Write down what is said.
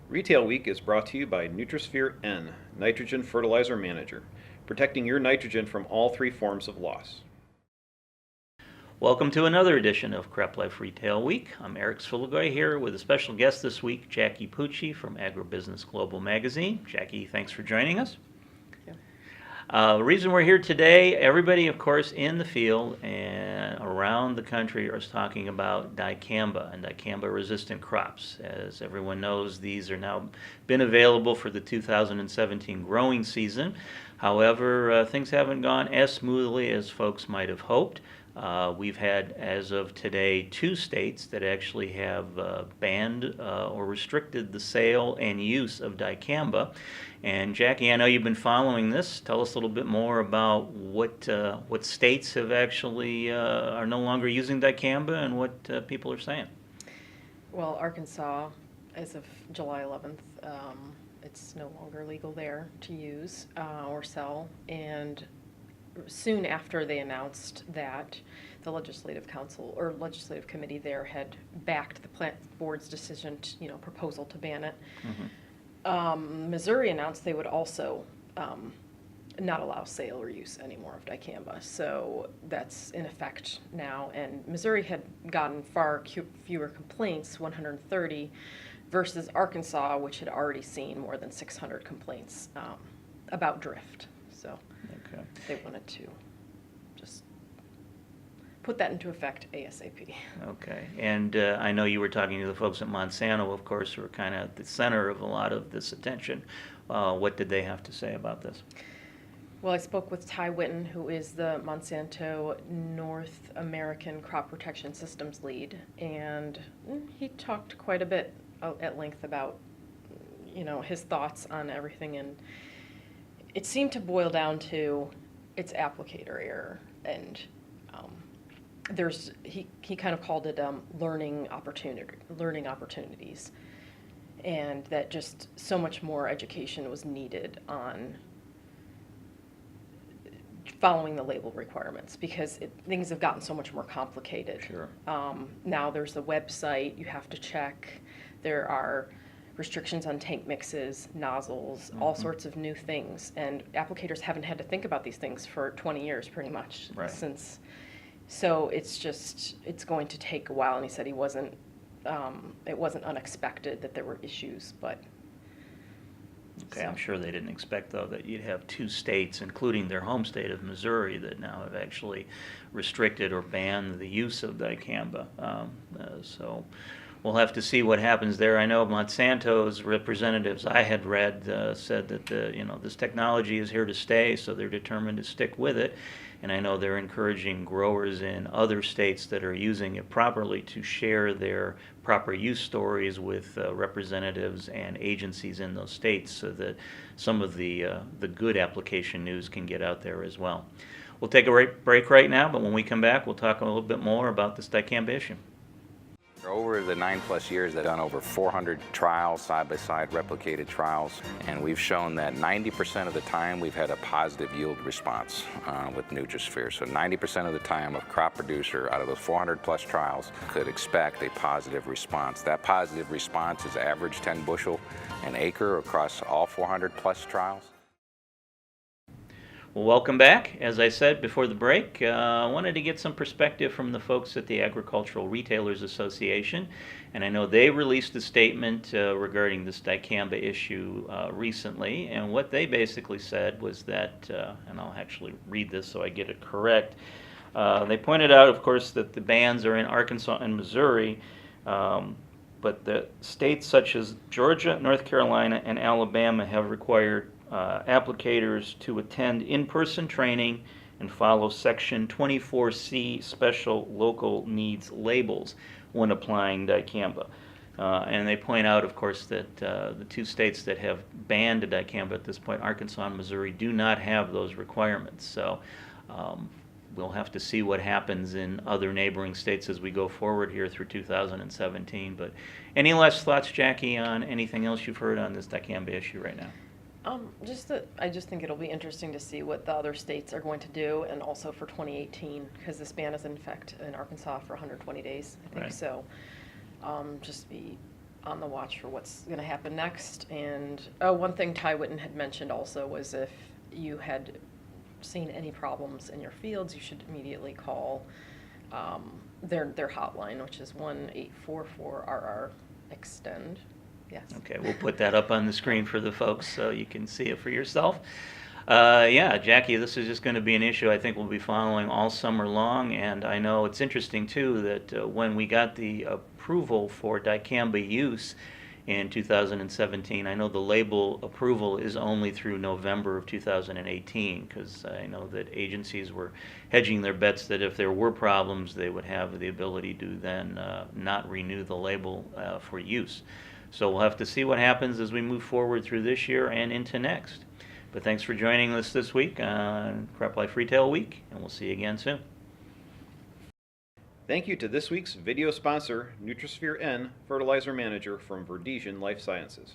Retail Week is brought to you by Nutrisphere N, Nitrogen Fertilizer Manager, protecting your nitrogen from all three forms of loss. Welcome to another edition of Crop Life Retail Week. I'm Eric Sfiligoj here with a special guest this week, Jackie Pucci from Agribusiness Global Magazine. Jackie, thanks for joining us. The reason we're here today, everybody, of course, in the field and around the country is talking about dicamba and dicamba-resistant crops. As everyone knows, these are now been available for the 2017 growing season. However, things haven't gone as smoothly as folks might have hoped. We've had, as of today, 2 states that actually have banned or restricted the sale and use of dicamba. And Jackie, I know you've been following this. Tell us a little bit more about what states have actually are no longer using dicamba and what people are saying. Well, Arkansas, as of July 11th, it's no longer legal there to use or sell. And soon after they announced that, the legislative council or legislative committee there had backed the plant board's decision to, proposal to ban it. Mm-hmm. Missouri announced they would also not allow sale or use anymore of dicamba. So that's in effect now. And Missouri had gotten far fewer complaints, 130, versus Arkansas, which had already seen more than 600 complaints about drift. So Okay. they wanted to just put that into effect ASAP. Okay, and I know you were talking to the folks at Monsanto, of course, who are kind of at the center of a lot of this attention. What did they have to say about this? Well, I spoke with Ty Witten, who is the Monsanto North American Crop Protection Systems lead, and he talked quite a bit at length about, his thoughts on everything, and it seemed to boil down to its applicator error, and he kind of called it learning opportunities, and that just so much more education was needed on following the label requirements because things have gotten so much more complicated. Sure. Now there's a website you have to check. There are restrictions on tank mixes, nozzles, all sorts of new things, and applicators haven't had to think about these things for 20 years pretty much. Right. So it's going to take a while, and he said it wasn't unexpected that there were issues, but. Okay, I'm sure they didn't expect, though, that you'd have 2 states, including their home state of Missouri, that now have actually restricted or banned the use of dicamba. So we'll have to see what happens there. I know Monsanto's representatives I had read said that this technology is here to stay, so they're determined to stick with it. And I know they're encouraging growers in other states that are using it properly to share their proper use stories with representatives and agencies in those states so that some of the good application news can get out there as well. We'll take a break right now, but when we come back, we'll talk a little bit more about this dicamba issue. Over the 9+ years, they've done over 400 trials, side-by-side replicated trials, and we've shown that 90% of the time we've had a positive yield response with Nutrisphere. So 90% of the time a crop producer out of those 400+ trials could expect a positive response. That positive response is average 10 bushel an acre across all 400+ trials. Well, welcome back. As I said before the break, I wanted to get some perspective from the folks at the Agricultural Retailers Association, and I know they released a statement regarding this dicamba issue recently, and what they basically said was that, and I'll actually read this so I get it correct, they pointed out, of course, that the bans are in Arkansas and Missouri, but the states such as Georgia, North Carolina, and Alabama have required applicators to attend in-person training and follow Section 24C special local needs labels when applying dicamba. And they point out, of course, that the 2 states that have banned dicamba at this point, Arkansas and Missouri, do not have those requirements. So we'll have to see what happens in other neighboring states as we go forward here through 2017. But any last thoughts, Jackie, on anything else you've heard on this dicamba issue right now? I just think it'll be interesting to see what the other states are going to do, and also for 2018, because this ban is in effect in Arkansas for 120 days, I think. Right. So just be on the watch for what's going to happen next. And one thing Ty Witten had mentioned also was if you had seen any problems in your fields, you should immediately call their hotline, which is 1-844-RR extend. Yes. Okay, we'll put that up on the screen for the folks so you can see it for yourself. Yeah, Jackie, this is just going to be an issue I think we'll be following all summer long, and I know it's interesting too that when we got the approval for dicamba use in 2017, I know the label approval is only through November of 2018, because I know that agencies were hedging their bets that if there were problems, they would have the ability to then not renew the label for use. So we'll have to see what happens as we move forward through this year and into next. But thanks for joining us this week on Crop Life Retail Week, and we'll see you again soon. Thank you to this week's video sponsor, Nutrisphere N Fertilizer Manager from Verdesian Life Sciences.